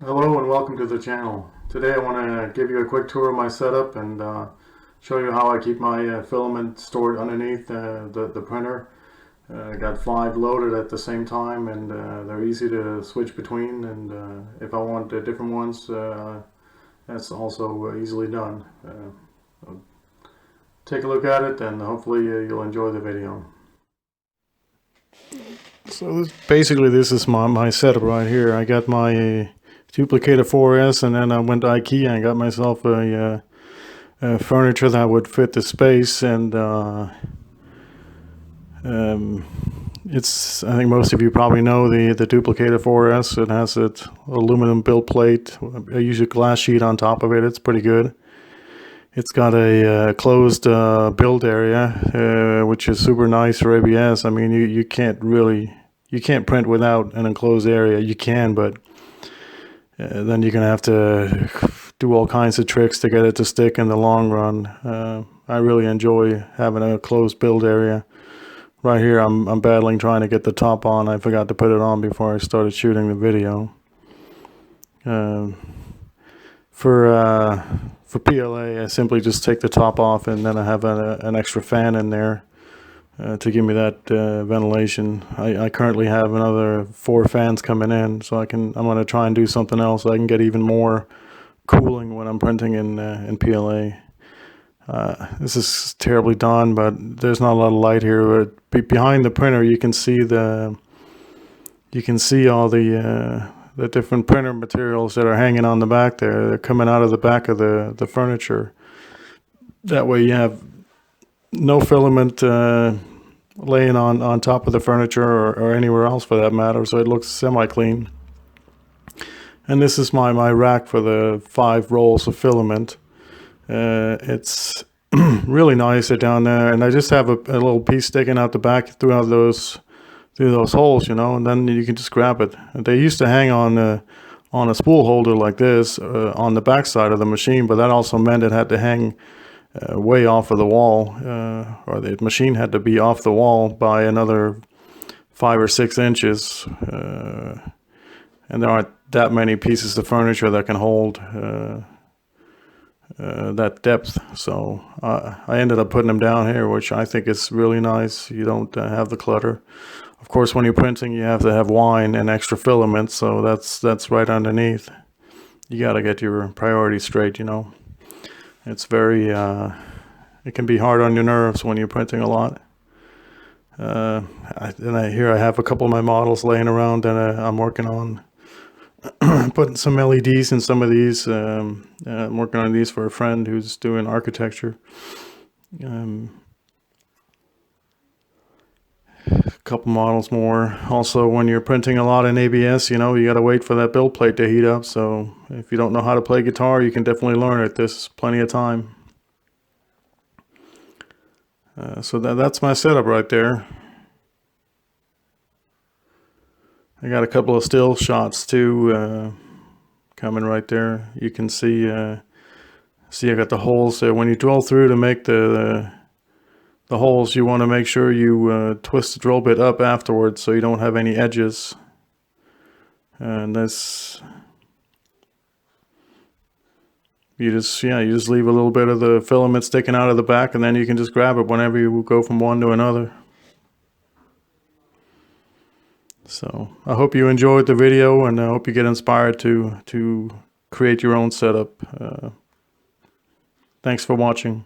Hello and welcome to the channel. Today I want to give you a quick tour of my setup and show you how I keep my filament stored underneath the printer. I got 5 loaded at the same time, and they're easy to switch between, and if I want different ones, that's also easily done. Take a look at it and hopefully you'll enjoy the video. So basically this is my setup right here. I got my duplicated 4S, and then I went to Ikea and got myself a furniture that would fit the space, and I think most of you probably know the duplicated 4S. It has an aluminum build plate. I use a glass sheet on top of it. It's pretty good. It's got a closed build area, which is super nice for ABS. I mean, you can't print without an enclosed area. You can, but then you're going to have to do all kinds of tricks to get it to stick in the long run. I really enjoy having a closed build area. Right here I'm battling trying to get the top on. I forgot to put it on before I started shooting the video. For PLA, I simply just take the top off, and then I have an extra fan in there to give me that ventilation. I currently have another 4 fans coming in, so I'm going to try and do something else so I can get even more cooling when I'm printing in PLA. This is terribly done, but there's not a lot of light here. But behind the printer, you can see all the different printer materials that are hanging on the back there. They're coming out of the back of the furniture. That way you have no filament laying on top of the furniture or anywhere else for that matter, so it looks semi-clean. And this is my rack for the 5 rolls of filament. It's really nice down there, and I just have a little piece sticking out the back through those holes, you know, and then you can just grab it. They used to hang on a spool holder like this on the back side of the machine, but that also meant it had to hang way off of the wall, or the machine had to be off the wall by another 5 or 6 inches, and there aren't that many pieces of furniture that can hold that depth. So I ended up putting them down here, which I think is really nice. You don't have the clutter. Of course, when you're printing, you have to have wine and extra filament, so that's right underneath. You got to get your priorities straight, you know. It's very, it can be hard on your nerves when you're printing a lot. Here I have a couple of my models laying around, and I'm working on putting some LEDs in some of these. I'm working on these for a friend who's doing architecture. A couple models more. Also, when you're printing a lot in ABS, you know, you got to wait for that build plate to heat up. So if you don't know how to play guitar, you can definitely learn it. There's plenty of time. So that's my setup right there. I got a couple of still shots too coming right there. You can see I got the holes there. When you drill through to make the holes, you want to make sure you twist the drill bit up afterwards so you don't have any edges. And this, you just leave a little bit of the filament sticking out of the back, and then you can just grab it whenever you go from one to another. So I hope you enjoyed the video, and I hope you get inspired to create your own setup. Thanks for watching.